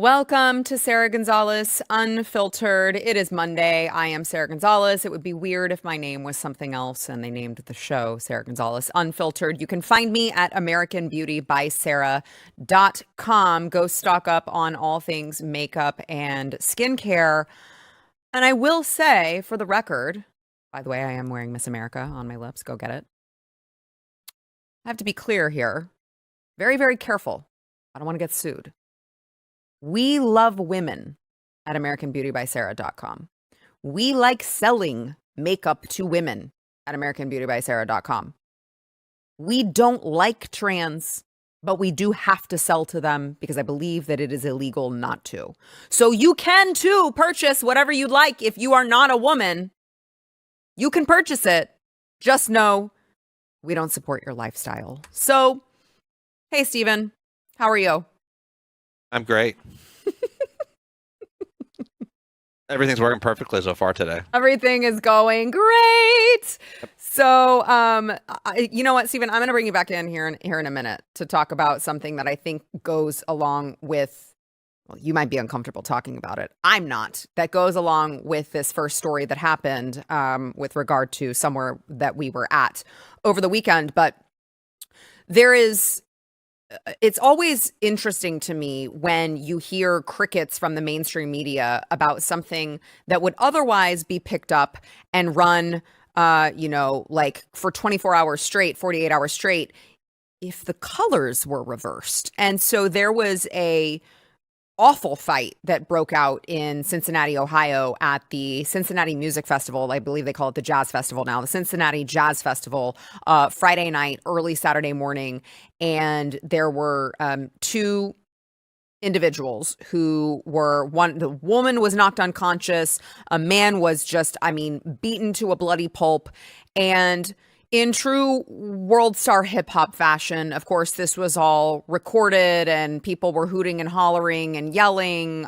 Welcome to Sara Gonzales Unfiltered. It is Monday. I am Sara Gonzales. It would be weird if my name was something else and they named the show Sara Gonzales Unfiltered. You can find me at AmericanBeautyBySarah.com. Go stock up on all things makeup and skincare. And I will say, for the record, by the way, I am wearing Miss America on my lips. Go get it. I have to be clear here. Very, very careful. I don't want to get sued. We love women at AmericanBeautyBySarah.com. We like selling makeup to women at AmericanBeautyBySarah.com. We don't like trans, but we do have to sell to them because I believe that it is illegal not to. So you can too purchase whatever you'd like. If you are not a woman, you can purchase it. Just know we don't support your lifestyle. So, hey, Stephen, how are you? I'm great. Everything's working perfectly so far today. Everything is going great. So, you know what, Stephen, I'm going to bring you back in here in a minute to talk about something that I think goes along with, well, you might be uncomfortable talking about it. I'm not. That goes along with this first story that happened with regard to somewhere that we were at over the weekend. But it's always interesting to me when you hear crickets from the mainstream media about something that would otherwise be picked up and run, like for 24 hours straight, 48 hours straight, if the colors were reversed. And so there was a awful fight that broke out in Cincinnati, Ohio at the Cincinnati Music Festival. I believe they call it the Jazz Festival now, the Cincinnati Jazz Festival, Friday night, early Saturday morning. And there were two individuals who the woman was knocked unconscious. A man was just, beaten to a bloody pulp. And in true world star hip hop fashion, of course, this was all recorded and people were hooting and hollering and yelling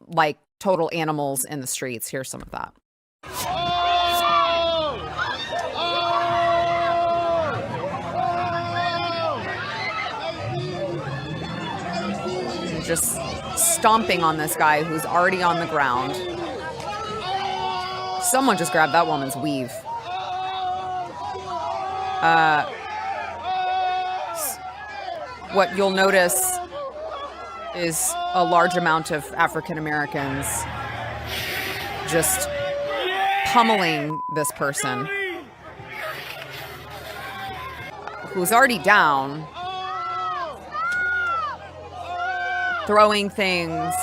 like total animals in the streets. Here's some of that. Just stomping on this guy who's already on the ground. Someone just grabbed that woman's weave. What you'll notice is a large amount of African Americans just pummeling this person who's already down, throwing things.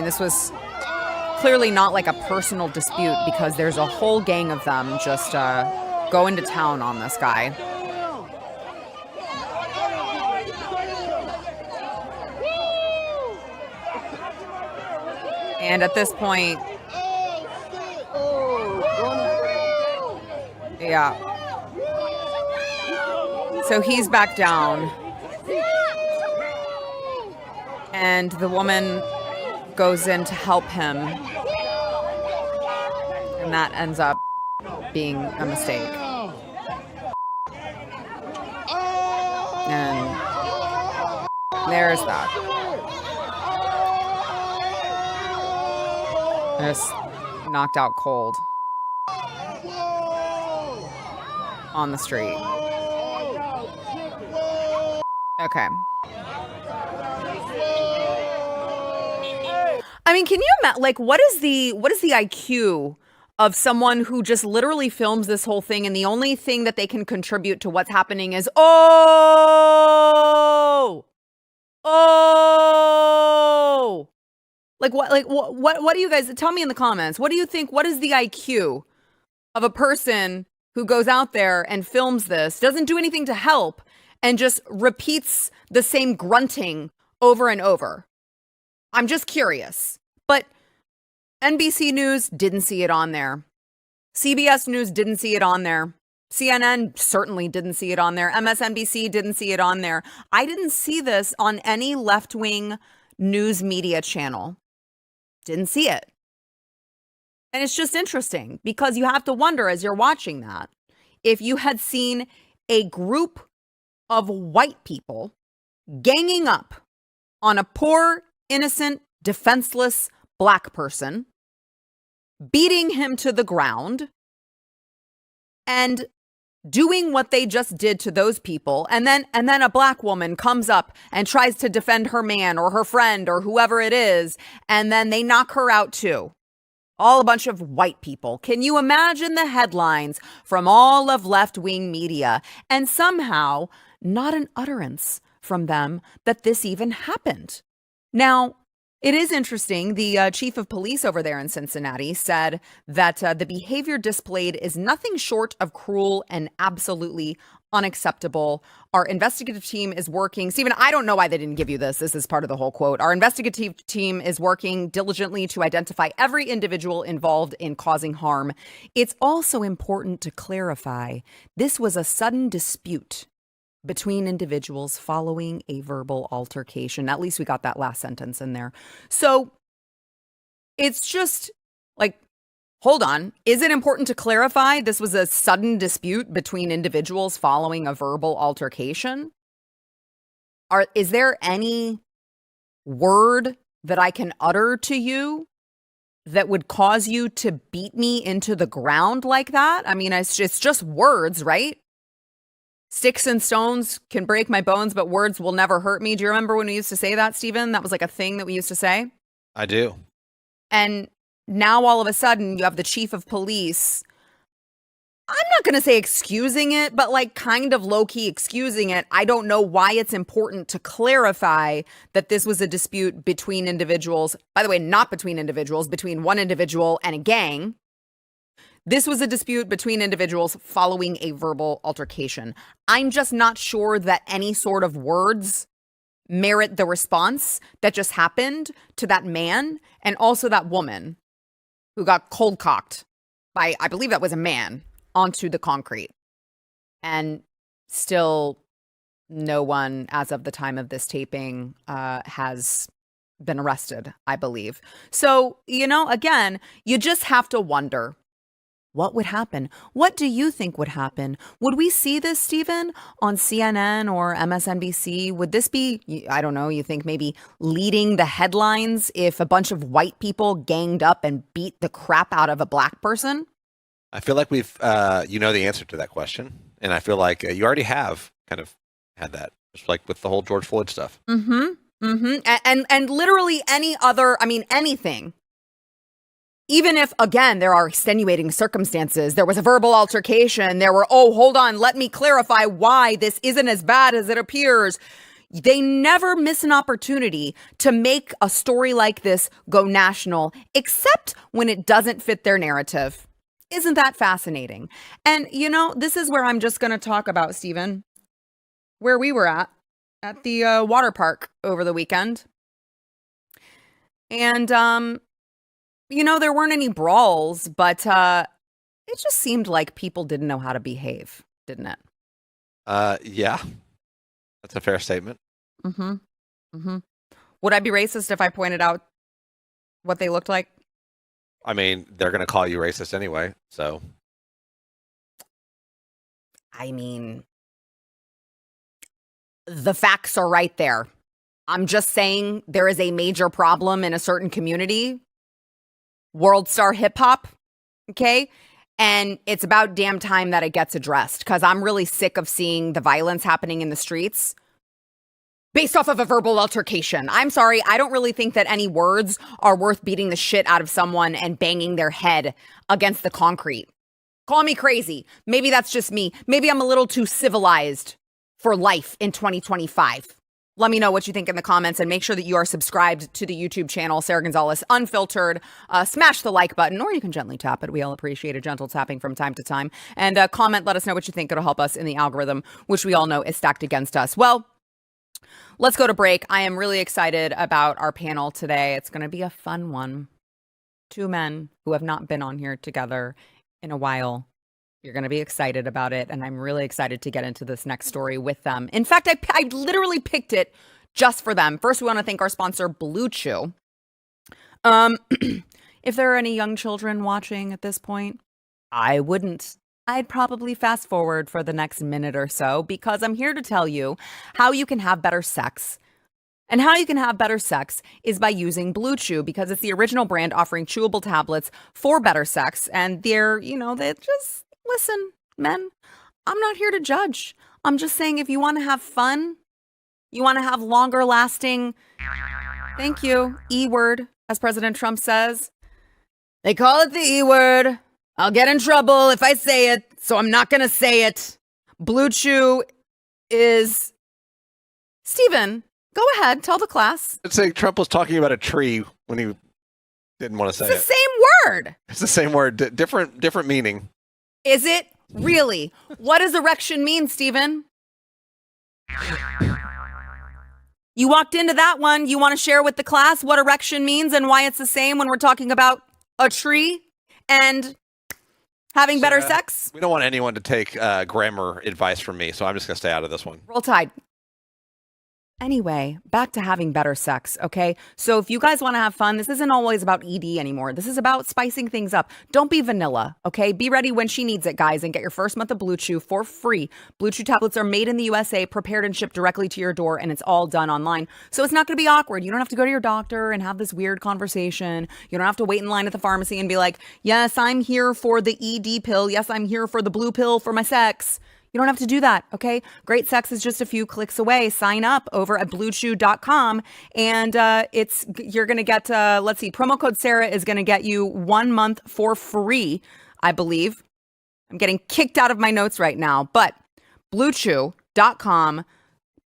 This was clearly not like a personal dispute because there's a whole gang of them just going to town on this guy. And at this point, yeah. So he's back down. And the woman goes in to help him. And that ends up being a mistake. And there's that. Just knocked out cold on the street. Okay. Can you imagine, what is the IQ of someone who just literally films this whole thing and the only thing that they can contribute to what's happening is, what do you guys tell me in the comments? What do you think? What is the IQ of a person who goes out there and films this, doesn't do anything to help, and just repeats the same grunting over and over? I'm just curious. But NBC News didn't see it on there. CBS News didn't see it on there. CNN certainly didn't see it on there. MSNBC didn't see it on there. I didn't see this on any left-wing news media channel. Didn't see it. And it's just interesting because you have to wonder as you're watching that, if you had seen a group of white people ganging up on a poor, innocent, defenseless black person, beating him to the ground, and doing what they just did to those people. And then a black woman comes up and tries to defend her man or her friend or whoever it is, and then they knock her out too. All a bunch of white people. Can you imagine the headlines from all of left-wing media, and somehow not an utterance from them that this even happened? Now, it is interesting. The chief of police over there in Cincinnati said that the behavior displayed is nothing short of cruel and absolutely unacceptable. Our investigative team is working. Stephen, I don't know why they didn't give you this. This is part of the whole quote. Our investigative team is working diligently to identify every individual involved in causing harm. It's also important to clarify this was a sudden dispute between individuals following a verbal altercation. At least we got that last sentence in there. So it's just like, hold on. Is it important to clarify this was a sudden dispute between individuals following a verbal altercation? Is there any word that I can utter to you that would cause you to beat me into the ground like that? I mean, it's just words, right? Sticks and stones can break my bones, but words will never hurt me. Do you remember when we used to say that, Stephen? That was like a thing that we used to say. I do. And now all of a sudden you have the chief of police. I'm not going to say excusing it, but like kind of low-key excusing it. I don't know why it's important to clarify that this was a dispute between individuals. By the way, not between individuals, between one individual and a gang. This was a dispute between individuals following a verbal altercation. I'm just not sure that any sort of words merit the response that just happened to that man and also that woman who got cold cocked by, I believe that was a man, onto the concrete. And still no one, as of the time of this taping, has been arrested, I believe. So, again, you just have to wonder. What would happen? What do you think would happen? Would we see this, Stephen, on CNN or MSNBC? Would this be, I don't know, you think maybe leading the headlines if a bunch of white people ganged up and beat the crap out of a black person? I feel like we've, the answer to that question. And I feel like you already have kind of had that, just like with the whole George Floyd stuff. And literally anything. Even if, again, there are extenuating circumstances, there was a verbal altercation, hold on, let me clarify why this isn't as bad as it appears. They never miss an opportunity to make a story like this go national, except when it doesn't fit their narrative. Isn't that fascinating? And, this is where I'm just going to talk about, Stephen, where we were at the water park over the weekend. And, there weren't any brawls, but it just seemed like people didn't know how to behave, didn't it? Yeah, that's a fair statement. Would I be racist if I pointed out what they looked like? I mean, they're going to call you racist anyway, so. I mean, the facts are right there. I'm just saying there is a major problem in a certain community. World star hip hop, okay? And it's about damn time that it gets addressed, because I'm really sick of seeing the violence happening in the streets based off of a verbal altercation. I'm sorry, I don't really think that any words are worth beating the shit out of someone and banging their head against the concrete. Call me crazy. Maybe that's just me. Maybe I'm a little too civilized for life in 2025. Let me know what you think in the comments, and make sure that you are subscribed to the YouTube channel, Sara Gonzales Unfiltered. Smash the like button, or you can gently tap it. We all appreciate a gentle tapping from time to time. And comment, let us know what you think. It'll help us in the algorithm, which we all know is stacked against us. Well, let's go to break. I am really excited about our panel today. It's going to be a fun one. Two men who have not been on here together in a while. You're going to be excited about it, and I'm really excited to get into this next story with them. In fact, I literally picked it just for them. First, we want to thank our sponsor, Blue Chew. If there are any young children watching at this point, I wouldn't I'd probably fast forward for the next minute or so because I'm here to tell you how you can have better sex. And how you can have better sex is by using Blue Chew because it's the original brand offering chewable tablets for better sex. And they just, listen, men, I'm not here to judge. I'm just saying if you want to have fun, you want to have longer lasting, thank you, E-word, as President Trump says. They call it the E-word. I'll get in trouble if I say it, so I'm not going to say it. Blue Chew is... Stephen, go ahead, tell the class. I'd say Trump was talking about a tree when he didn't want to say it. It's the same word. It's the same word, different meaning. Is it? Really? What does erection mean, Stephen? You walked into that one. You want to share with the class what erection means and why it's the same when we're talking about a tree and having better sex? We don't want anyone to take grammar advice from me, so I'm just going to stay out of this one. Roll Tide. Anyway, back to having better sex, okay? So if you guys want to have fun, this isn't always about ED anymore. This is about spicing things up. Don't be vanilla, okay? Be ready when she needs it, guys, and get your first month of Blue Chew for free. Blue Chew tablets are made in the USA, prepared and shipped directly to your door, and it's all done online. So it's not going to be awkward. You don't have to go to your doctor and have this weird conversation. You don't have to wait in line at the pharmacy and be like, yes, I'm here for the ED pill. Yes, I'm here for the blue pill for my sex. You don't have to do that, okay? Great sex is just a few clicks away. Sign up over at bluechew.com and you're going to get, promo code Sarah is going to get you 1 month for free, I believe. I'm getting kicked out of my notes right now, but bluechew.com,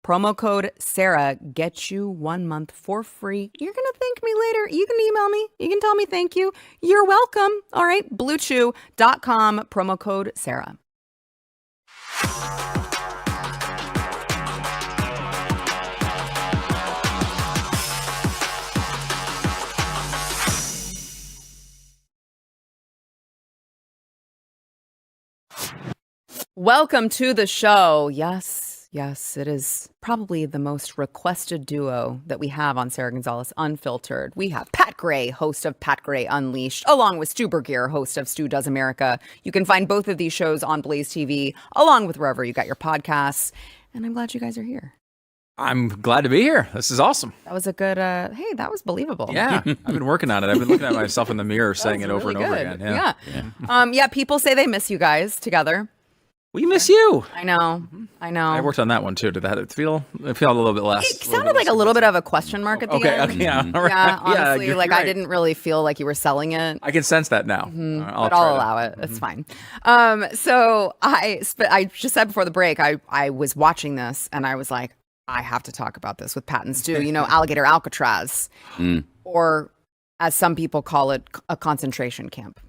promo code Sarah gets you 1 month for free. You're going to thank me later. You can email me. You can tell me thank you. You're welcome. All right, bluechew.com, promo code Sarah. Welcome to the show. Yes, it is probably the most requested duo that we have on Sara Gonzales Unfiltered. We have Pat Gray, host of Pat Gray Unleashed, along with Stu Burguiere, host of Stu Does America. You can find both of these shows on Blaze TV, along with wherever you got your podcasts. And I'm glad you guys are here. I'm glad to be here. This is awesome. That was a good, hey, that was believable. Yeah, I've been working on it. I've been looking at myself in the mirror, saying it over and over again. Yeah. People say they miss you guys together. We miss you. I know. I worked on that one too. Did that feel a little bit less? It sounded like a little bit of a question mark at the end. Okay, yeah. Right. Yeah, honestly, yeah, I right. didn't really feel like you were selling it. I can sense that now. I'll allow it. It's fine. So I just said before the break, I was watching this and I was like, I have to talk about this with Pat and Stu. You know, Alligator Alcatraz, or as some people call it, a concentration camp.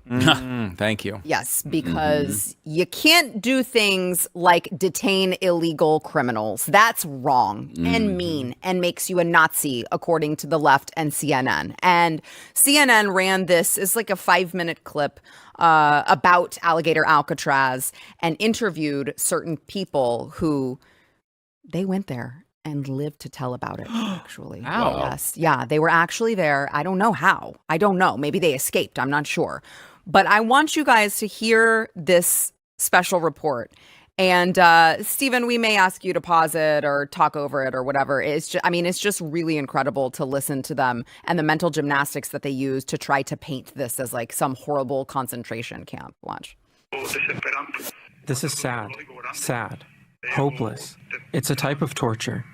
Thank you. Yes, because you can't do things like detain illegal criminals. That's wrong and mean and makes you a Nazi, according to the left and CNN. And CNN ran this, it's like a 5-minute clip about Alligator Alcatraz and interviewed certain people who they went there and lived to tell about it, actually. Wow. Yes. Yeah, they were actually there. I don't know how. I don't know. Maybe they escaped. I'm not sure. But I want you guys to hear this special report. And Stephen, we may ask you to pause it or talk over it or whatever. It's just really incredible to listen to them and the mental gymnastics that they use to try to paint this as like some horrible concentration camp. Watch. This is sad, hopeless. It's a type of torture.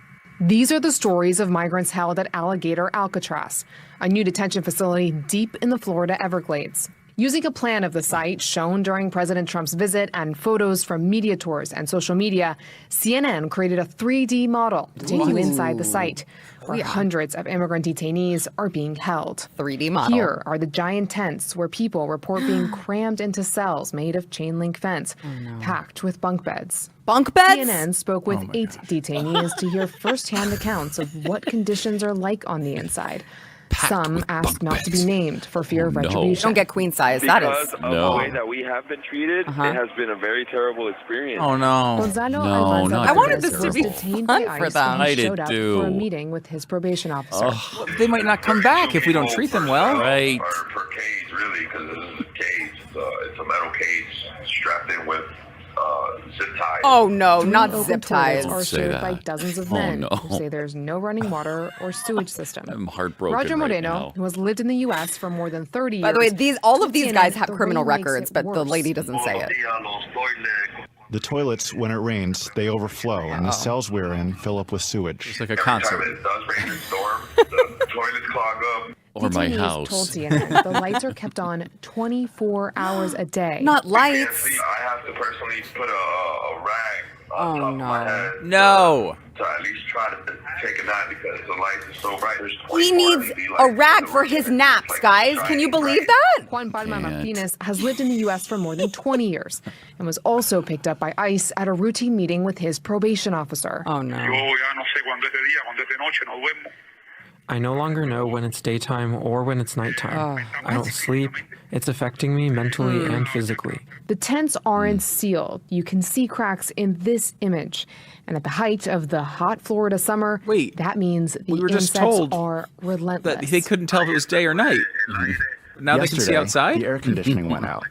These are the stories of migrants held at Alligator Alcatraz, a new detention facility deep in the Florida Everglades. Using a plan of the site shown during President Trump's visit and photos from media tours and social media, CNN created a 3D model to take you inside the site, where hundreds of immigrant detainees are being held. 3D model. Here are the giant tents where people report being crammed into cells made of chain link fence, packed with bunk beds. Bunk beds? CNN spoke with 8 detainees to hear firsthand accounts of what conditions are like on the inside. Some asked not to be named for fear of retribution. Don't get queen size. Because that is of the way that we have been treated, it has been a very terrible experience. Oh no! Gonzalo not I wanted this to was be detained fun by for ICE them. when he I did showed up too. for a meeting with his probation officer. They might not come back if we don't treat them well. Right. Per cage, really, because this is a cage. It's a metal cage strapped in with zip ties. Oh no, not Open zip ties. toilets are Say shared that. by dozens of Oh, men no. who say there's no running water or sewage system. I'm heartbroken Roger right Moreno, now. who has lived in the U.S. for more than 30 years. By the way, all of these told guys CNN have the criminal rain makes records, it but the worse. lady doesn't say it. The toilets, when it rains, they overflow, and the cells we're in fill up with sewage. It's like a Every concert. time it does rain and storm, the toilets clog up. Or my Detainees house. told CNN the lights are kept on 24 hours a day. Not Can't lights. see. I have to personally put a rag on top of my head. No. To at least try to take a nap because the lights are so bright. There's He 24 needs LED a lights in rag the for room. his naps, Like, guys. try Can you and believe drag. that? Juan Palma Can't. Martinez has lived in the U.S. for more than 20 years and was also picked up by ICE at a routine meeting with his probation officer. Oh no. I no longer know when it's daytime or when it's nighttime. I don't sleep. It's affecting me mentally and physically. The tents aren't sealed. You can see cracks in this image. And at the height of the hot Florida summer, Wait, that means the we were just insects told are relentless. That they couldn't tell if it was day or night. Now they can see outside? The air conditioning went out.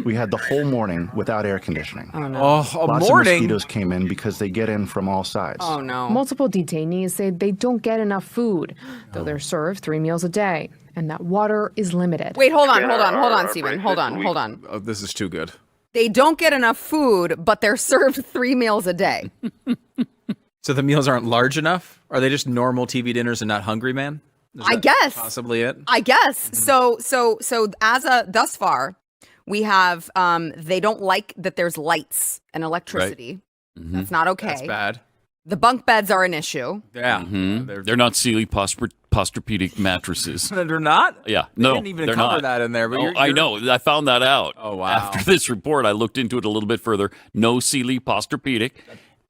We had the whole morning without air conditioning. Oh, a Lots of morning. mosquitoes came in because they get in from all sides. Oh no. Multiple detainees say they don't get enough food, though they're served 3 meals a day, and that water is limited. Wait, hold on, Stephen. Hold on. Oh, this is too good. They don't get enough food, but they're served 3 meals a day. So the meals aren't large enough? Are they just normal TV dinners and not Hungry Man? Is I that guess. possibly it. I guess. So as thus far, we have they don't like that there's lights and electricity. That's not okay. That's bad. The bunk beds are an issue. Yeah. They're not Sealy Posturepedic mattresses. They're not? Yeah, They no, didn't even they're cover not. that in there. But Oh, I know. I found that out. Oh, wow. After this report, I looked into it a little bit further. No Sealy Posturepedic,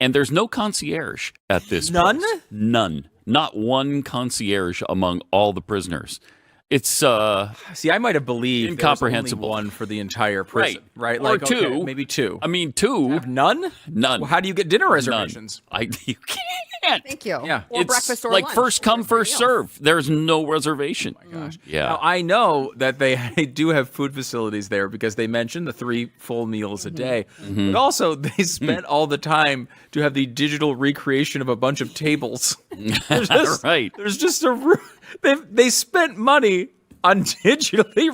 and there's no concierge at this. None? place. None. Not one concierge among all the prisoners. It's See, I might have believed incomprehensible. there was only one for the entire prison, right? Or Like, two. okay, maybe two. I mean, two. Have none? None. Well, how do you get dinner reservations? You can't. Thank you. Yeah. Or It's breakfast or like lunch. first come, first Everybody else. serve. There's no reservation. Oh my gosh. Yeah. Now, I know that they do have food facilities there because they mentioned the 3 full meals a day. But also, they spent all the time to have the digital recreation of a bunch of tables. Right. There's just a room. They spent money on digitally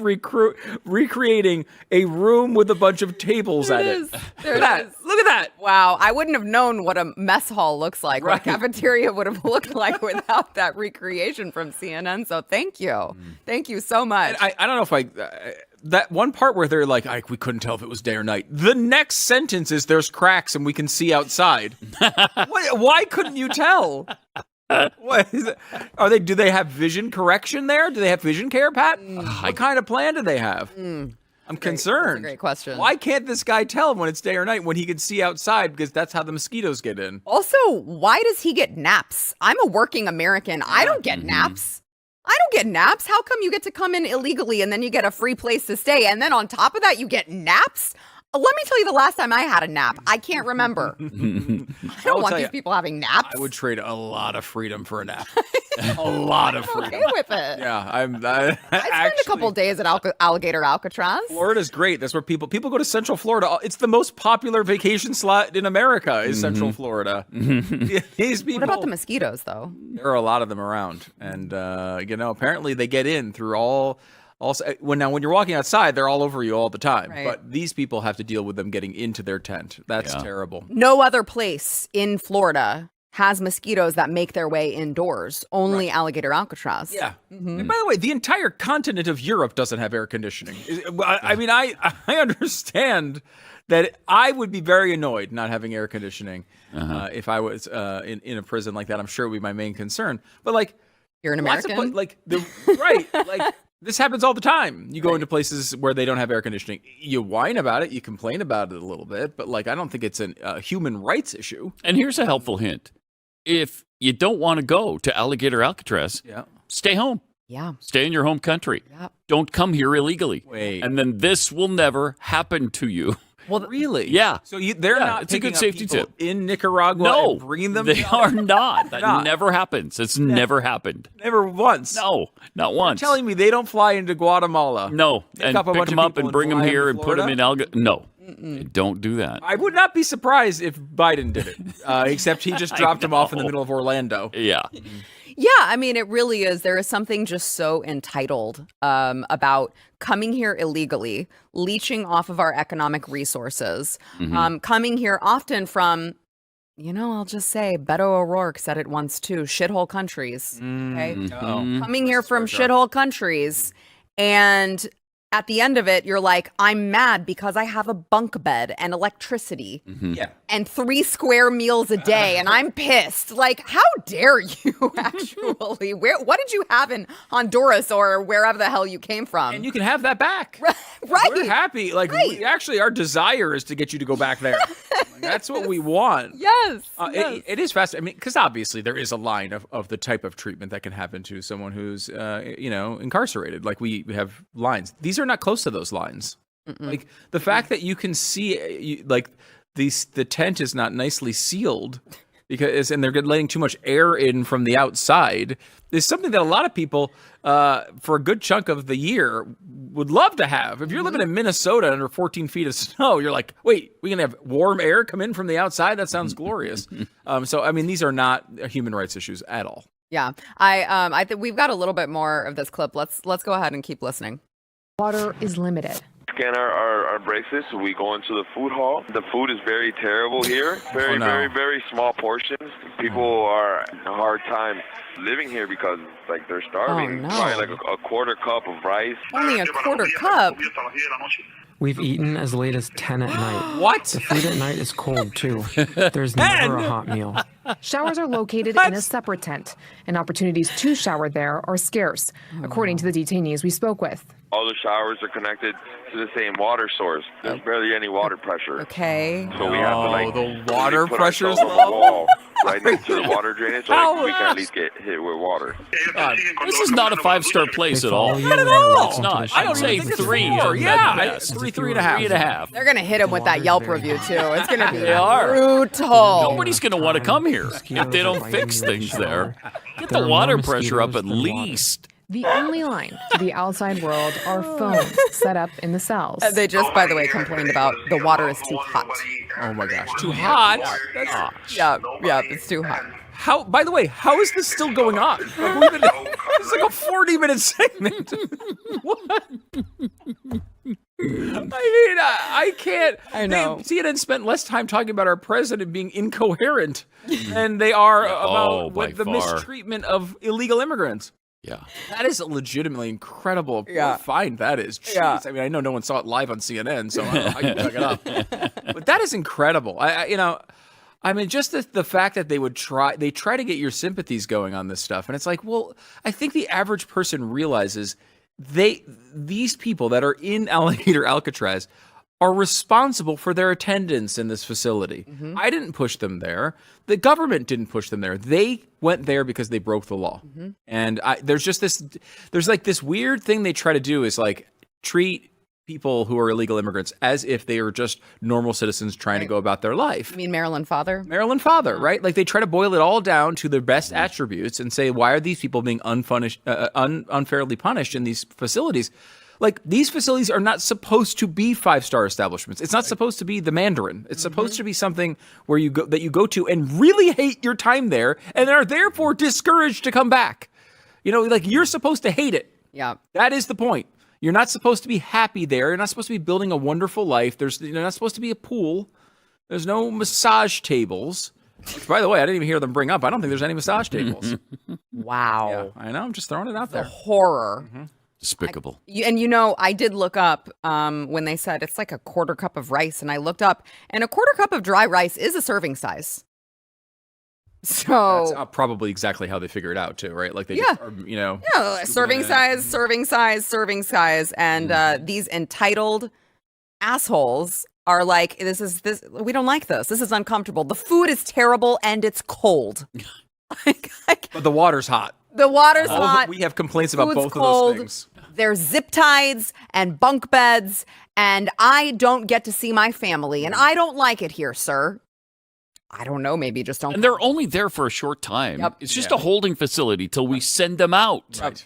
recreating a room with a bunch of tables There at it it. is. There Look it at is. that. Look at that. Wow, I wouldn't have known what a mess hall looks like, what a cafeteria would have looked like without that recreation from CNN. So thank you. Thank you so much. I don't know if that one part where they're like, we couldn't tell if it was day or night. The next sentence is there's cracks and we can see outside. Why couldn't you tell? What is it? Do they have vision correction there? Do they have vision care, Pat? What kind of plan do they have? I'm concerned. That's a great question. Why can't this guy tell when it's day or night when he can see outside because that's how the mosquitoes get in? Also, why does he get naps? I'm a working American. I don't get naps. I don't get naps. How come you get to come in illegally and then you get a free place to stay? And then on top of that, you get naps? Let me tell you the last time I had a nap. I can't remember. I don't want these people having naps. I would trade a lot of freedom for a nap. A lot of freedom. Okay with it. Yeah, I spent a couple days at Alligator Alcatraz. Florida's great. That's where people go to Central Florida. It's the most popular vacation slot in America is Central Florida. These people. What about the mosquitoes, though? There are a lot of them around, and apparently they get in through all. Also, when you're walking outside, they're all over you all the time. Right. But these people have to deal with them getting into their tent. That's terrible. No other place in Florida has mosquitoes that make their way indoors. Only Alligator Alcatraz. Yeah. And by the way, the entire continent of Europe doesn't have air conditioning. I understand that I would be very annoyed not having air conditioning if I was in a prison like that. I'm sure it would be my main concern. But you're an American. This happens all the time. You go into places where they don't have air conditioning. You whine about it. You complain about it a little bit. But I don't think it's a human rights issue. And here's a helpful hint. If you don't want to go to Alligator Alcatraz, stay home. Yeah. Stay in your home country. Yeah. Don't come here illegally. Wait. And then this will never happen to you. Well, really? Yeah. So they're Yeah, not it's a picking good up safety people tip. in Nicaragua No, and bringing them they are not. That Not. never happens. It's never happened. Never once. No, not once. You're telling me they don't fly into Guatemala? No, pick and up a pick bunch them of up people and bring them fly here into and put them in Florida? No, they don't do that. I would not be surprised if Biden did it, except he just dropped him off in the middle of Orlando. Yeah. Yeah, I mean, it really is. There is something just so entitled about coming here illegally, leeching off of our economic resources, coming here often from, I'll just say, Beto O'Rourke said it once too, shithole countries. Okay, coming here from shithole countries, and at the end of it, you're like, I'm mad because I have a bunk bed and electricity and 3 square meals a day, and I'm pissed. Like, how dare you, actually? What did you have in Honduras or wherever the hell you came from? And you can have that back. Right. We're happy. Like, actually, our desire is to get you to go back there. Like, that's what we want. Yes. It is fascinating. I mean, because obviously there is a line of the type of treatment that can happen to someone who's, incarcerated. Like, we have lines. These are not close to those lines. Like, the fact that you can see, the tent is not nicely sealed and they're letting too much air in from the outside is something that a lot of people, for a good chunk of the year, would love to have. If you're living in Minnesota under 14 feet of snow, you're like, wait, we can have warm air come in from the outside? That sounds glorious. So, I mean, these are not human rights issues at all. Yeah. I think we've got a little bit more of this clip. Let's go ahead and keep listening. Water is limited. Scan our bracelets, so we go into the food hall. The food is very terrible here. Very, very, very small portions. People are having a hard time living here because, they're starving. Oh, no. Probably a quarter cup of rice. Only a quarter cup? We've eaten as late as 10 at night. What? The food at night is cold, too. There's never a hot meal. Showers are located in a separate tent, and opportunities to shower there are scarce, according to the detainees we spoke with. All the showers are connected to the same water source. There's barely any water pressure. Okay. So we have to the water put pressure's ourselves on the low. wall right next to the water drainage, so we can at least get hit with water. This is not a 5-star place at all. Not at all. It's not. I don't say even think it's 3. 4. at Yeah, best. 3.5. They're going to hit him with that Yelp review, too. It's going to be They are. brutal. Nobody's going to want to come here if they don't fix things there. Get the water pressure up at least. The only line to the outside world are phones set up in the cells. They just, by the way, complained about the water is too hot. Oh my gosh, too hot. Yeah, it's too hot. How? By the way, how is this still going on? It's like a 40-minute segment. What? I can't. I know. CNN spent less time talking about our president being incoherent than they are about by the far. mistreatment of illegal immigrants. Yeah. That is legitimately incredible. Yeah. How fine that is. Jeez. Yeah. I mean, I know no one saw it live on CNN, so I can look it up. But that is incredible. I mean, just the fact that they try to get your sympathies going on this stuff. And it's like, well, I think the average person realizes these people that are in Alligator Alcatraz are responsible for their attendance in this facility. Mm-hmm. I didn't push them there. The government didn't push them there. They went there because they broke the law. Mm-hmm. And there's this weird thing they try to do is treat people who are illegal immigrants as if they are just normal citizens trying to go about their life. You mean Maryland Father? Maryland Father, right? Like, they try to boil it all down to their best attributes and say, why are these people being unfairly punished in these facilities? Like, these facilities are not supposed to be 5-star establishments. It's not supposed to be the Mandarin. It's supposed to be something where you go to and really hate your time there and are therefore discouraged to come back. You're supposed to hate it. Yeah. That is the point. You're not supposed to be happy there. You're not supposed to be building a wonderful life. There's not supposed to be a pool. There's no massage tables. Which, by the way, I didn't even hear them bring up. I don't think there's any massage tables. Wow. Yeah, I know. I'm just throwing it out The there. horror. Despicable. I did look up when they said it's like a quarter cup of rice, and I looked up, and a quarter cup of dry rice is a serving size. So That's probably exactly how they figure it out too, right? Like they Yeah. just are, serving size, and these entitled assholes are like, this. We don't like this. This is uncomfortable. The food is terrible and it's cold. But the water's hot. The water's hot. We have complaints about Food's both cold. of those things. There's zip ties and bunk beds, and I don't get to see my family, and I don't like it here, sir. I don't know, maybe just don't. And they're only there for a short time. Yep. It's just a holding facility till we send them out. Right.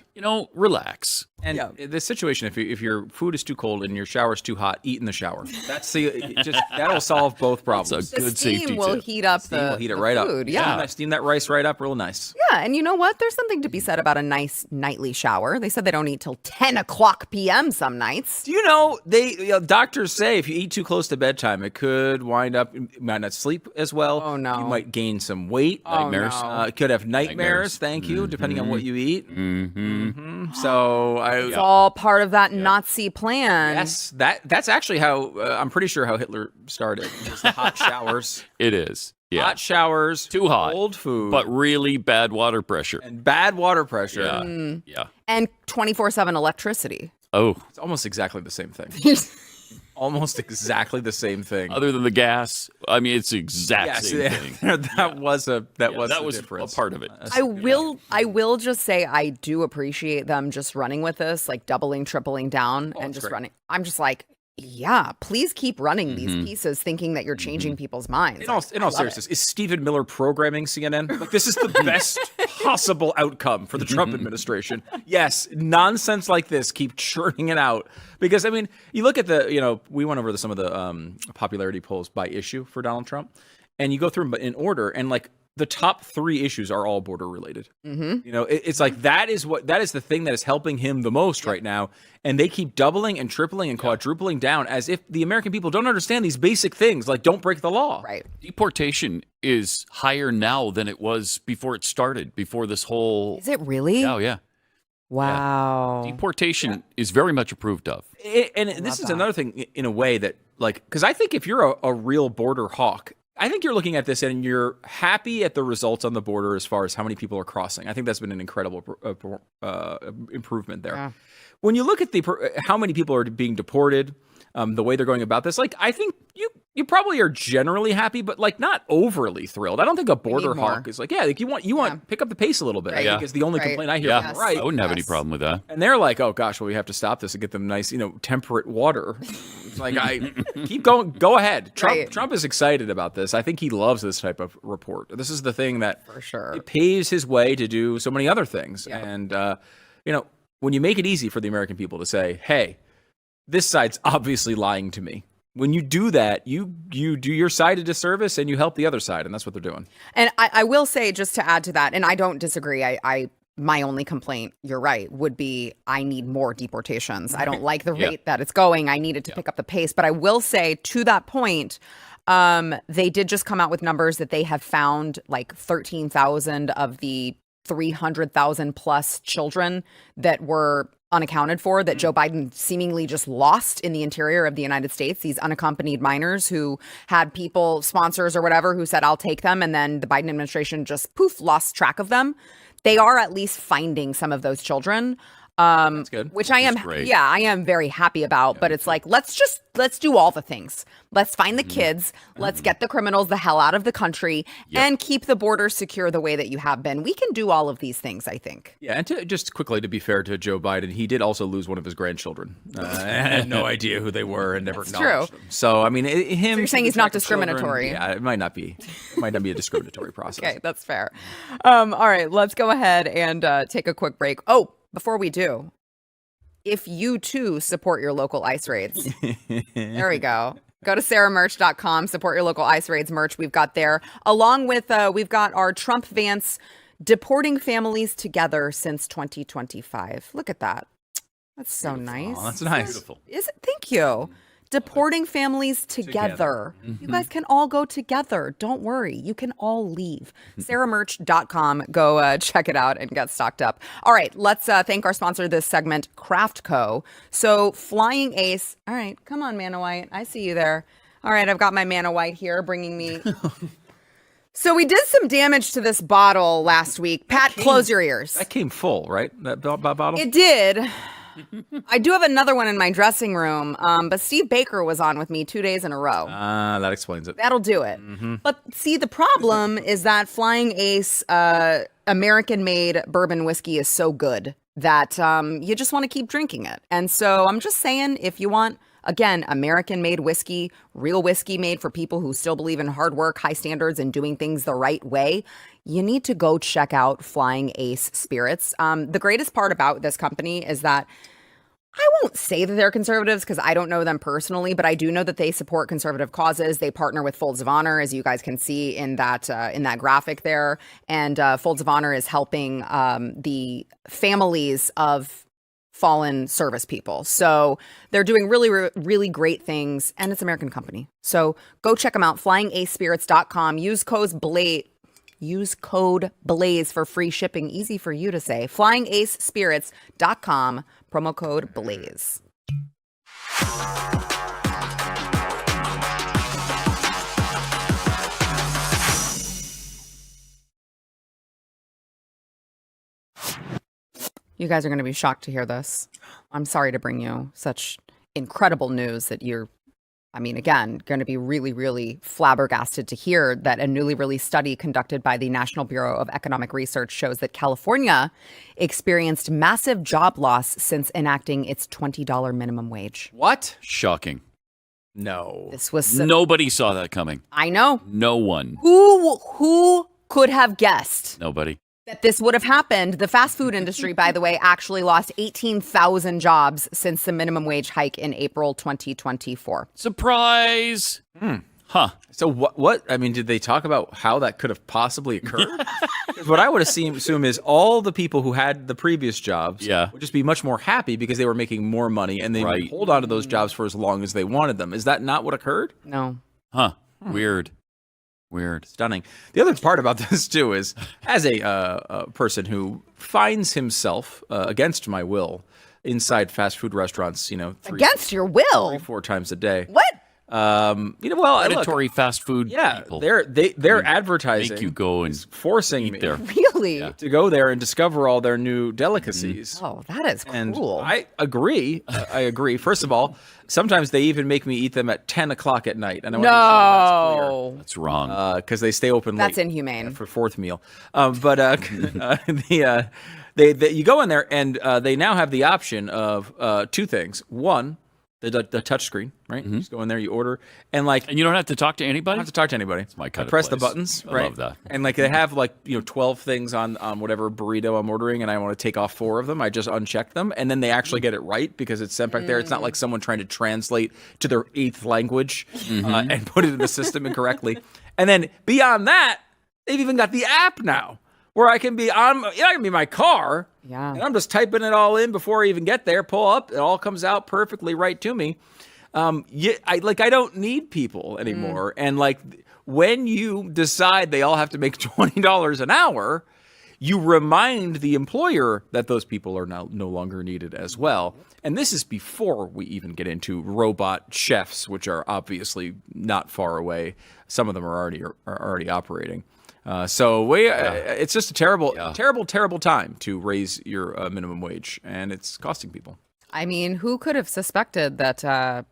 Relax. And the situation, if your food is too cold and your shower is too hot, eat in the shower. That'll solve both problems. That's a the good steam safety will tip. heat up Steam will heat it the right food. up. Yeah. Steam that rice right up real nice. Yeah, and you know what? There's something to be said about a nice nightly shower. They said they don't eat till 10 o'clock p.m. some nights. Do you know, doctors say if you eat too close to bedtime, it could wind up, you might not sleep as well. Oh, no. You might gain some weight. Nightmares. no. It could have nightmares, thank you, depending on what you eat. So It's all part of that Nazi plan. yes, that's actually how, I'm pretty sure how Hitler started. It was the hot showers. It is. Yeah. Hot showers. Too hot. Cold food. But really bad water pressure. and bad water pressure. Yeah. Yeah. And 24/7 electricity. Oh, It's almost exactly the same thing. Almost exactly the same thing. other than the gas, I mean, it's the exact same thing. that was the that was difference. a part of it. I will just say I do appreciate them just running with this, like doubling, tripling down, and it's just great. running. I'm just like, yeah, please keep running these pieces, thinking that you're changing people's minds. In all seriousness, is Stephen Miller programming CNN? Like, this is the best possible outcome for the Trump administration. Yes, nonsense like this, keep churning it out. Because, I mean, you look at we went over some of the popularity polls by issue for Donald Trump, and you go through them in order, and like the top 3 issues are all border related. It's like that is the thing that is helping him the most right now. And they keep doubling and tripling and quadrupling down as if the American people don't understand these basic things, like don't break the law. Right. Deportation is higher now than it was before it started, before this whole... Is it really? Oh, yeah. Wow. Deportation is very much approved of. And this is another thing in a way that, like, because I think if you're a real border hawk, I think you're looking at this and you're happy at the results on the border as far as how many people are crossing. I think that's been an incredible improvement there. Yeah. When you look at how many people are being deported, the way they're going about this, like, I think you probably are generally happy, but like not overly thrilled. I don't think a border hawk is like, like you want pick up the pace a little bit. Right. I think is the only complaint I hear. Yeah, Right. I wouldn't have any problem with that. And they're like, oh gosh, well, we have to stop this and get them nice, temperate water. It's like, keep going, go ahead. Trump is excited about this. I think he loves this type of report. This is the thing that For sure. it paves his way to do so many other things. Yeah. And when you make it easy for the American people to say, hey, this side's obviously lying to me. When you do that, you do your side a disservice and you help the other side, and that's what they're doing. And I will say, just to add to that, and I don't disagree, my only complaint, you're right, would be I need more deportations. I don't like the rate that it's going. I needed to pick up the pace. But I will say, to that point, they did just come out with numbers that they have found like 13,000 of the 300,000 plus children that were unaccounted for, that Joe Biden seemingly just lost in the interior of the United States, these unaccompanied minors who had people, sponsors or whatever, who said, I'll take them. And then the Biden administration just lost track of them. They are at least finding some of those children. That's good. Which I am, great. I am very happy about. But it's like, let's do all the things. Let's find the kids. Let's get the criminals the hell out of the country and keep the border secure the way that you have been. We can do all of these things, I think. Yeah, and just quickly, to be fair to Joe Biden, he did also lose one of his grandchildren. I had no idea who they were and never acknowledged them. So, I mean, him... So you're saying he's not discriminatory? Children, it might not be a discriminatory process. Okay, that's fair. All right, let's go ahead and take a quick break. Oh, before we do, if you too support your local ICE raids, there we go. Go to saramerch.com, support your local ICE raids merch we've got there. Along with, we've got our Trump Vance deporting families together since 2025. Look at that. That's so nice. Oh, that's nice. Beautiful. Is it? Thank you. Deporting families together. You guys can all go together. Don't worry. You can all leave. SaraMerch.com. Go check it out and get stocked up. All right. Let's thank our sponsor this segment, Craft Co. So Flying Ace. All right. Come on, Manna White. I see you there. All right. I've got my Manna White here bringing me. So we did some damage to this bottle last week. Pat, close your ears. That came full, right? That bottle? It did. I do have another one in my dressing room, but Steve Baker was on with me 2 days in a row. That explains it. That'll do it. But see, the problem is that Flying Ace American-made bourbon whiskey is so good that you just want to keep drinking it. And so I'm just saying, if you want, again, American-made whiskey, real whiskey made for people who still believe in hard work, high standards, and doing things the right way, you need to go check out Flying Ace Spirits. The greatest part about this company is that I won't say that they're conservatives because I don't know them personally, but I do know that they support conservative causes. They partner with Folds of Honor, as you guys can see in that graphic there. And Folds of Honor is helping the families of fallen service people. So they're doing really, really great things, and it's an American company. So go check them out, flyingacespirits.com. Use code BLAZE for free shipping. Easy for you to say. flyingacespirits.com, promo code BLAZE. You guys are going to be shocked to hear this. I'm sorry to bring you such incredible news that again, going to be really, really flabbergasted to hear that a newly released study conducted by the National Bureau of Economic Research shows that California experienced massive job loss since enacting its $20 minimum wage. What? Shocking. No. This was Nobody saw that coming. I know. No one. Who could have guessed? Nobody. That this would have happened. The fast food industry, by the way, actually lost 18,000 jobs since the minimum wage hike in April 2024. Surprise! Huh. So what? I mean, did they talk about how that could have possibly occurred? What I would assume is all the people who had the previous jobs would just be much more happy because they were making more money and they would hold on to those jobs for as long as they wanted them. Is that not what occurred? No. Huh. Weird. Stunning. The other part about this, too, is as a person who finds himself, against my will, inside fast food restaurants, against your will? 3-4 times a day. What? Predatory fast food people. They're advertising. Make you go and forcing eat me there. Really? To go there and discover all their new delicacies. Oh, that is cool. And I agree. I agree. First of all, sometimes they even make me eat them at 10 o'clock at night. And I want to make sure that's wrong. Because they stay open late. That's inhumane. For fourth meal. You go in there and they now have the option of two things. One, the touch screen, right? You just go in there, you order, and you don't have to talk to anybody. I don't have to talk to anybody. It's my kind of press place. the buttons, I right? love that. And they have 12 things on whatever burrito I'm ordering, and I want to take off 4 of them. I just uncheck them, and then they actually get it right because it's sent back there. It's not like someone trying to translate to their 8th language and put it in the system incorrectly. And then beyond that, they've even got the app now, where I can be I can be in my car, and I'm just typing it all in before I even get there. Pull up, it all comes out perfectly right to me. I don't need people anymore. And when you decide they all have to make $20 an hour, you remind the employer that those people are now no longer needed as well. And this is before we even get into robot chefs, which are obviously not far away. Some of them are already operating. It's just a terrible time to raise your minimum wage, and it's costing people. I mean, who could have suspected that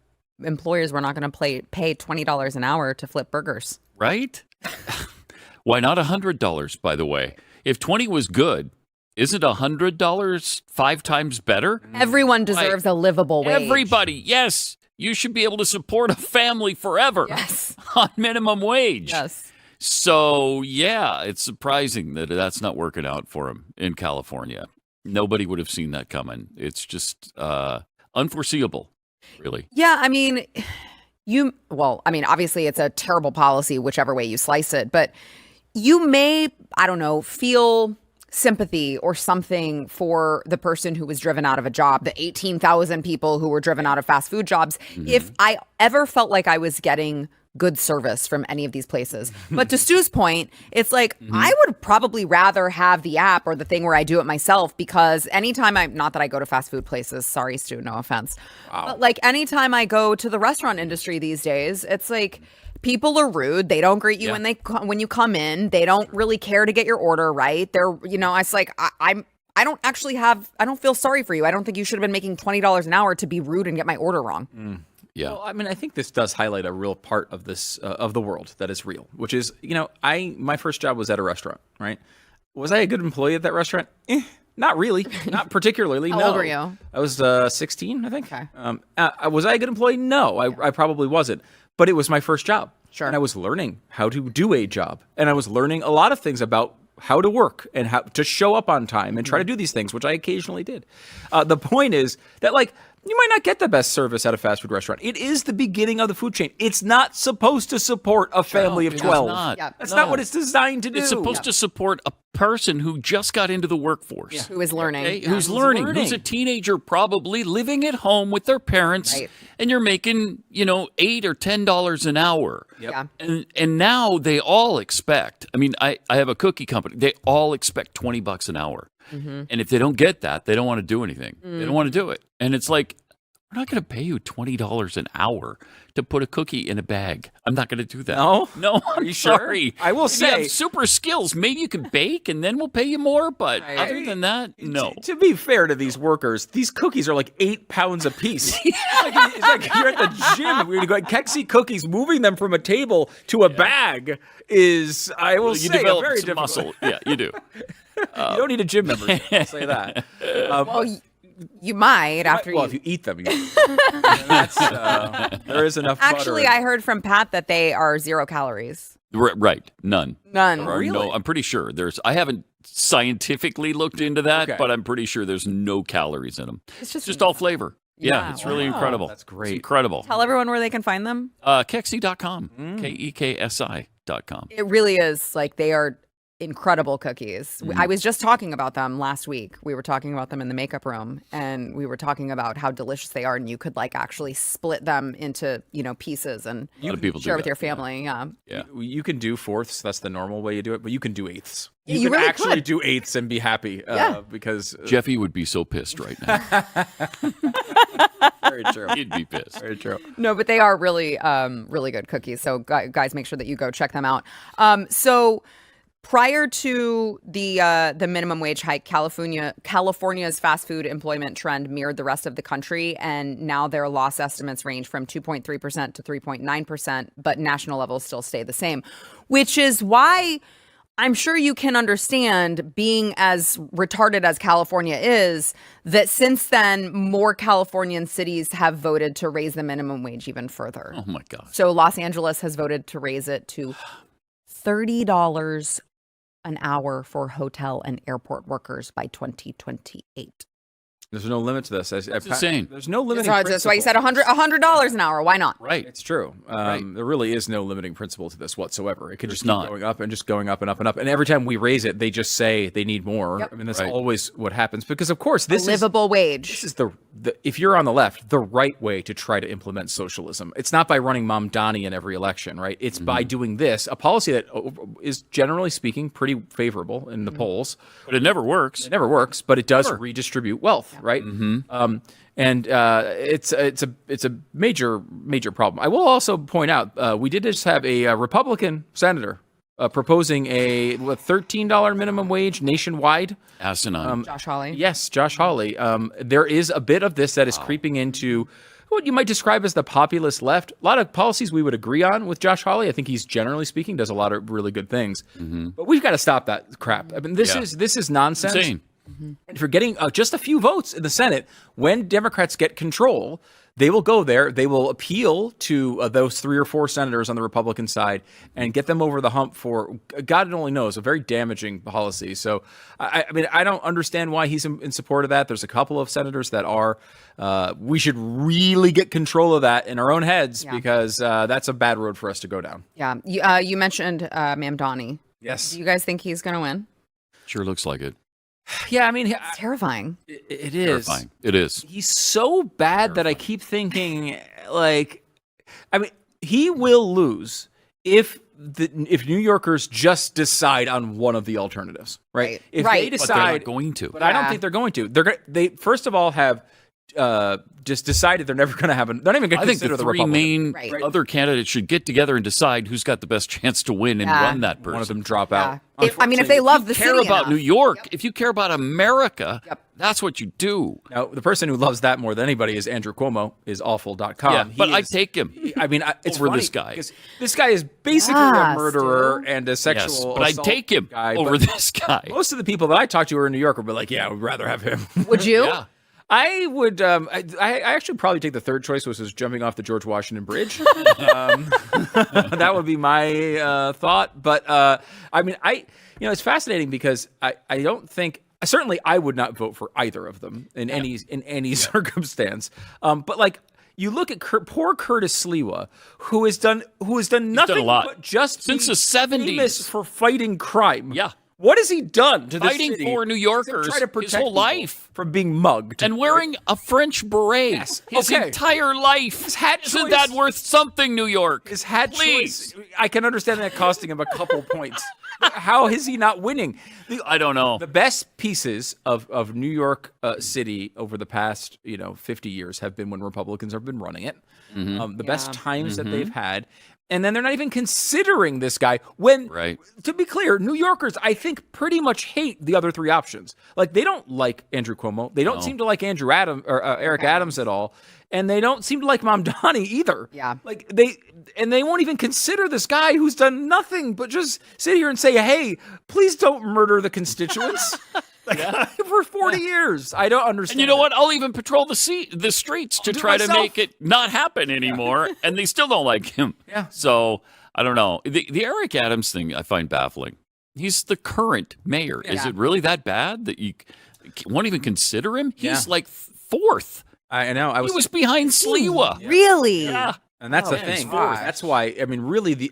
employers were not going to pay $20 an hour to flip burgers? Right? Why not $100, by the way? If 20 was good, isn't $100 5 times better? Everyone deserves a livable wage. Everybody, yes. You should be able to support a family forever on minimum wage. Yes. So, it's surprising that that's not working out for him in California. Nobody would have seen that coming. It's just unforeseeable, really. Yeah, I mean, obviously it's a terrible policy, whichever way you slice it, but you may, feel sympathy or something for the person who was driven out of a job, the 18,000 people who were driven out of fast food jobs. If I ever felt like I was getting good service from any of these places. But to Stu's point, it's I would probably rather have the app or the thing where I do it myself, because anytime not that I go to fast food places, sorry Stu, no offense. Wow. But anytime I go to the restaurant industry these days, it's people are rude. They don't greet you when you come in. They don't really care to get your order right. They're, it's I don't feel sorry for you. I don't think you should have been making $20 an hour to be rude and get my order wrong. Yeah. Well, I think this does highlight a real part of this of the world that is real, which is, my first job was at a restaurant, right? Was I a good employee at that restaurant? Not really. Not particularly. How no. old were you? I was 16, I think. Okay. Was I a good employee? No, I probably wasn't. But it was my first job. Sure. And I was learning how to do a job. And I was learning a lot of things about how to work and how to show up on time and try to do these things, which I occasionally did. The point is that, like, you might not get the best service at a fast food restaurant. It is the beginning of the food chain. It's not supposed to support a family of 12. That's not what it's designed to do. It's supposed to support a person who just got into the workforce. Who is learning. Okay? Who's learning. Who's a teenager, probably living at home with their parents. Right. And you're making, $8 or $10 an hour. Yeah. And now they all expect, I have a cookie company. They all expect $20 an hour. Mm-hmm. And if they don't get that, they don't want to do anything. They don't want to do it. And it's like, we're not going to pay you $20 an hour to put a cookie in a bag. I'm not going to do that. No, Are I'm you sure? sorry. I will If you say, have super skills. Maybe you can bake, and then we'll pay you more. But other than that, no. To be fair to these workers, these cookies are like 8 pounds a piece. It's like you're at the gym. We're going Kexi cookies, moving them from a table to a bag is, I will say, develop very some difficult. muscle. Yeah, you do. You don't need a gym membership. I'll say that. Well, you might after Well, you. if you eat them, there is enough Actually, butter. I heard from Pat that they are 0 calories. Right. None. None. There are no, I'm pretty sure I haven't scientifically looked into that, Okay. but I'm pretty sure there's no calories in them. It's just all flavor. Yeah, Yeah, it's really wow. incredible. That's great. It's incredible. Tell everyone where they can find them. Keksi.com. KEKSI.com. It really is like they are incredible cookies. I was just talking about them last week. We were talking about them in the makeup room, and we were talking about how delicious they are, and you could like actually split them into pieces and A lot of people share do with that. your family. Yeah. Yeah. You can do fourths. That's the normal way you do it, but you can do eighths. You can really actually could. do eighths and be happy Yeah. because Jeffy would be so pissed right now. very true. He'd be pissed. Very true. No, but they are really, really good cookies. So guys, make sure that you go check them out. So prior to the minimum wage hike, California's fast food employment trend mirrored the rest of the country, and now their loss estimates range from 2.3% to 3.9%, but national levels still stay the same, which is why I'm sure you can understand, being as retarded as California is, that since then, more Californian cities have voted to raise the minimum wage even further. Oh, my God. So Los Angeles has voted to raise it to $30 an hour for hotel and airport workers by 2028. There's no limit to this. That's insane. There's no limiting That's why you said principle. $100 an hour. Why not? Right. It's true. There really is no limiting principle to this whatsoever. It could There's just keep not. going up and just going up and up and up. And every time we raise it, they just say they need more. Yep. I mean, that's Right. always what happens. Because of course, this A livable wage. is the if you're on the left, the right way to try to implement socialism. It's not by running Mamdani in every election, right? It's by doing this, a policy that is generally speaking pretty favorable in the polls. But it never works. It never works, but it does redistribute wealth, right? It's a major problem. I will also point out we did just have a Republican senator proposing a $13 minimum wage nationwide. Asinine. Josh Hawley. Yes, Josh Hawley. There is a bit of this that is creeping into what you might describe as the populist left. A lot of policies we would agree on with Josh Hawley. I think he's, generally speaking, does a lot of really good things. But we've got to stop that crap. I mean, this is nonsense. Insane. And for getting just a few votes in the Senate, when Democrats get control, they will go there. They will appeal to those 3 or 4 senators on the Republican side and get them over the hump for, God only knows, a very damaging policy. So, I mean, I don't understand why he's in support of that. There's a couple of senators that are. We should really get control of that in our own heads because that's a bad road for us to go down. Yeah. You mentioned Mamdani. Yes. Do you guys think he's going to win? Sure looks like it. Yeah, I mean, It's terrifying. it is. Terrifying. It is. He's so bad that I keep thinking, like, I mean, he will lose if New Yorkers just decide on one of the alternatives, right? If Right. they But decide, But they're not going to. but I don't think they're going to. They first of all have just decided they're never going to have. They're not even going I to think consider the the three Republican. main other candidates should get together and decide who's got the best chance to win and run that person. One of them drop out. I mean, if they love the city care about enough. New York, if you care about America, that's what you do. Now, the person who loves that more than anybody is Andrew Cuomo, is awful.com. Yeah, but I take him. It's over funny this guy. because this guy is basically a murderer and a sexual Yes, but I'd assault take him guy, over but this guy. Most of the people that I talk to who are in New York would be like, yeah, we'd rather have him. Would you? Yeah. I would. I actually probably take the third choice, which is jumping off the George Washington Bridge. That would be my thought. But it's fascinating because I don't think. Certainly, I would not vote for either of them in any circumstance. But like. You look at poor Curtis Sliwa, who has done nothing done a lot. but just Since be the 70s. famous for fighting crime. Yeah. What has he done to this Fighting city for New Yorkers to try to protect his whole people life. from being mugged And wearing a French beret Yes. his Okay. entire life. His hat Isn't choice- that worth something, New York? his hat Please. choice? I can understand that costing him a couple points. How is he not winning? I don't know. The best pieces of New York City over the past 50 years have been when Republicans have been running it. The best times that they've had. And then they're not even considering this guy. When, to be clear, New Yorkers, I think, pretty much hate the other three options. Like, they don't like Andrew Cuomo. They don't seem to like Eric Adams at all. And they don't seem to like Mamdani either. Yeah. Like, they won't even consider this guy who's done nothing but just sit here and say, hey, please don't murder the constituents. For 40 years. I don't understand. And you know what? I'll even patrol the streets to do it try to myself. make it not happen anymore. And they still don't like him. Yeah. So I don't know. The Eric Adams thing I find baffling. He's the current mayor. Is it really that bad that you won't even consider him? He's like fourth. I know. He was behind Sliwa. Really? Yeah. And that's the thing. That's why, I mean, really,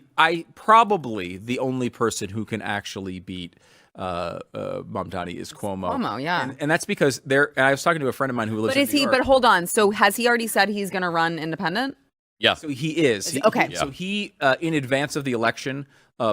probably the only person who can actually beat Mamdani is Cuomo. Cuomo, yeah. And that's because and I was talking to a friend of mine who lives in New York. But hold on. So has he already said he's going to run independent? Yeah. So he is. Okay. So he, in advance of the election,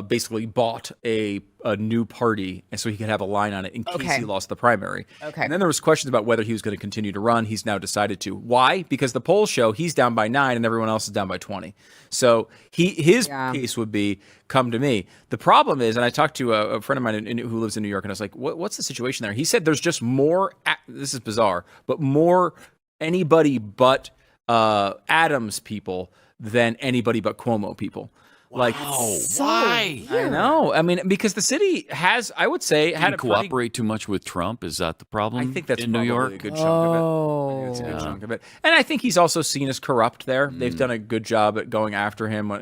basically bought a new party, and so he could have a line on it in case he lost the primary. Okay. And then there was questions about whether he was going to continue to run. He's now decided to. Why? Because the polls show he's down by 9 and everyone else is down by 20. So his case would be, come to me. The problem is, and I talked to a friend of mine who lives in New York, and I was like, what's the situation there? He said there's just more, this is bizarre, but more anybody but Adams people than anybody but Cuomo people. Like, why? I know. I mean, because the city has, I would say, had a cooperate too much with Trump. Is that the problem? I think that's in New York. A good chunk of it. I think it's a good chunk of it. And I think he's also seen as corrupt there. They've done a good job at going after him. I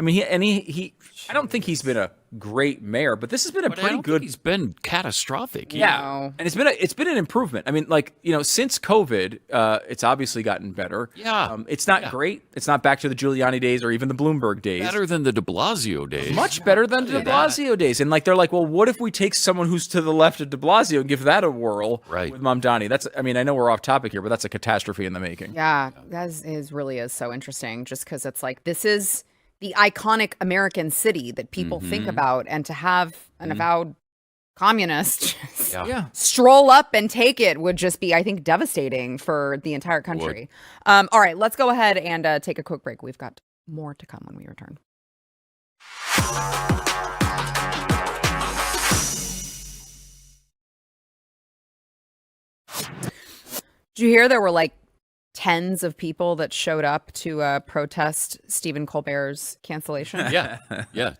mean, he I don't think he's been a great mayor, but this has been a pretty good. He's been catastrophic. Yeah, and it's been an improvement. I mean, since COVID, it's obviously gotten better. Yeah, it's not great. It's not back to the Giuliani days or even the Bloomberg days. Better than the De Blasio days. Much better than De Blasio days. And they're like, well, what if we take someone who's to the left of De Blasio and give that a whirl with Mamdani? That's. I mean, I know we're off topic here, but that's a catastrophe in the making. Yeah, that really is so interesting. Just because it's like this is the iconic American city that people think about, and to have an avowed communist stroll up and take it would just be, I think, devastating for the entire country. All right, let's go ahead and take a quick break. We've got more to come when we return. Did you hear there were like tens of people that showed up to protest Stephen Colbert's cancellation? Yeah,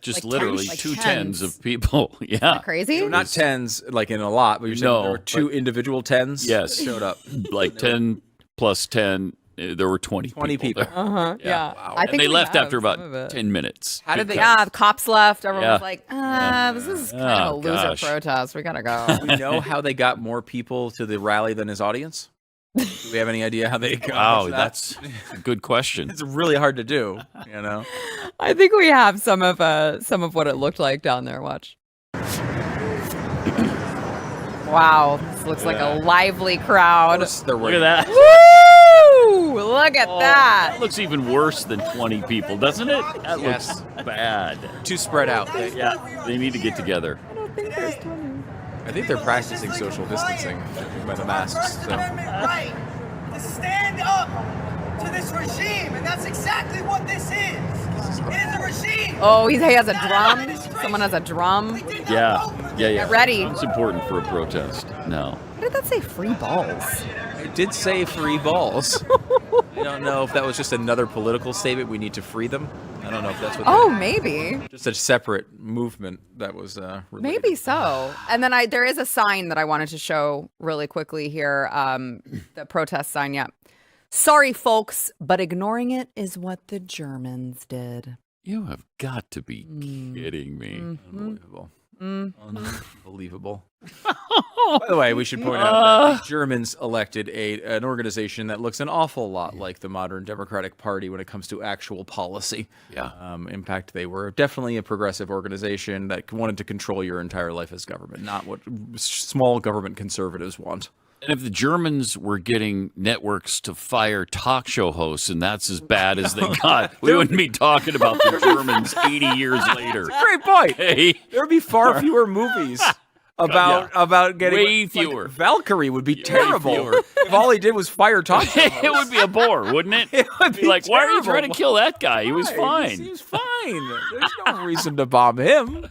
just Like literally tens? two Like tens tens. of people. Yeah, Isn't that crazy? So not tens, like in a lot, but you're saying there were two but- individual tens Yes. that showed up. like 10 plus 10. There were 20 people. there. Yeah. Wow. I And think they we left have after some of about it. 10 minutes. How did they- Yeah, the cops left. Everyone was Yeah. like, this is kind of a Oh, loser gosh. protest. We gotta go. We know how they got more people to the rally than his audience? Do we have any idea how they got Wow, that? that's a good question. It's really hard to do, you know? I think we have some of what it looked like down there. Watch. Wow, this looks like a lively crowd. Look at that. Woo! Look at that. That looks even worse than 20 people, doesn't it? That looks bad. Too spread out. They need to get together. I don't think there's 20. I think they're practicing social distancing by the masks. So. to stand up to this regime, and that's exactly what this is. It is a regime. Oh, he has a drum. Someone has a drum. Yeah. Get ready. It's important for a protest. No. Why did that say free balls? It did say free balls. I don't know if that was just another political statement. We need to free them. I don't know if that's what. Oh, maybe. Just a separate movement that was. Related. Maybe so. And then there is a sign that I wanted to show really quickly here. The protest sign. Yeah. Sorry, folks, but ignoring it is what the Germans did. You have got to be kidding me. Unbelievable. Unbelievable. By the way, we should point out that the Germans elected an organization that looks an awful lot like the modern Democratic Party when it comes to actual policy. Yeah. In fact, they were definitely a progressive organization that wanted to control your entire life as government, not what small government conservatives want. And if the Germans were getting networks to fire talk show hosts, and that's as bad as they got, we wouldn't be talking about the Germans 80 years later. Great point. Hey. There would be far fewer movies about getting way fewer. Like Valkyrie would be terrible if all he did was fire talk show hosts. It would be a bore, wouldn't it? It would be like, why are you terrible. trying to kill that guy? He was fine. He was fine. There's no reason to bomb him.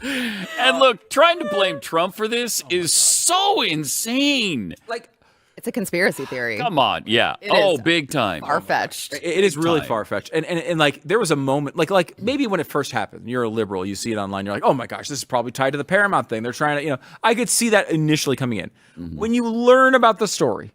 And look, trying to blame Trump for this is so insane. Like, It's a conspiracy theory. come on, yeah. It is Big time. Far-fetched. it is really time. far-fetched. And like, there was a moment, like maybe when it first happened, you're a liberal, you see it online, you're like, oh my gosh, this is probably tied to the Paramount thing. They're trying to, I could see that initially coming in. When you learn about the story,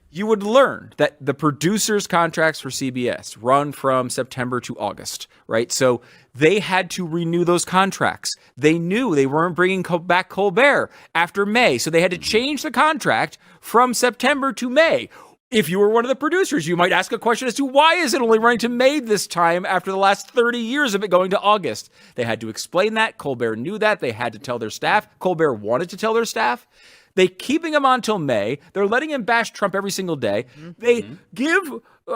you would learn that the producers' contracts for CBS run from September to August, right? So they had to renew those contracts. They knew they weren't bringing back Colbert after May, so they had to change the contract from September to May. If you were one of the producers, you might ask a question as to why is it only running to May this time after the last 30 years of it going to August? They had to explain that. Colbert knew that. They had to tell their staff. Colbert wanted to tell their staff. They keeping him on till May. They're letting him bash Trump every single day. They give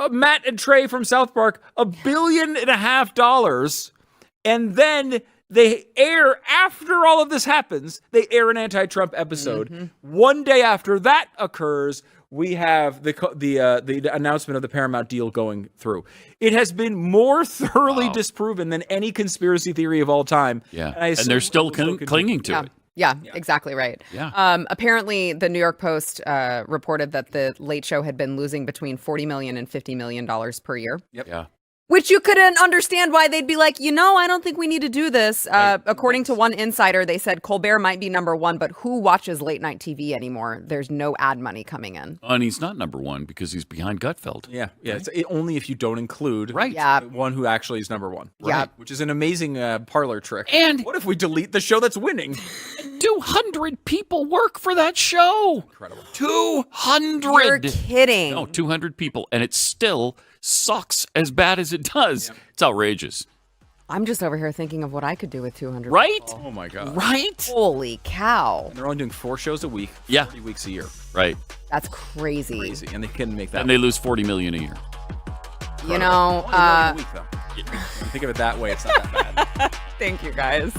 Matt and Trey from South Park $1.5 billion, and then they air, after all of this happens, they air an anti-Trump episode. One day after that occurs, we have the announcement of the Paramount deal going through. It has been more thoroughly disproven than any conspiracy theory of all time. Yeah, and they're still clinging to it. Yeah, exactly right. Yeah. Apparently, the New York Post reported that the Late Show had been losing between $40 million and $50 million per year. Yep. Yeah. Which you couldn't understand why they'd be like, I don't think we need to do this. According to one insider, they said Colbert might be number one, but who watches late night TV anymore? There's no ad money coming in. And he's not number one because he's behind Gutfeld. Yeah. It's only if you don't include one who actually is number one. Right. Yeah. Which is an amazing parlor trick. And what if we delete the show that's winning? 200 people work for that show. Incredible. 200. You're kidding. No, 200 people. And it still sucks as bad as it does. Yep. It's outrageous. I'm just over here thinking of what I could do with 200 Right? people. Oh, my God. Right? Holy cow. And they're only doing 4 shows a week, 40 weeks a year. Right. That's crazy. And they can make that. And they lose $40 million a year. You know, only a week, though. When you think of it that way, it's not that bad. Thank you, guys.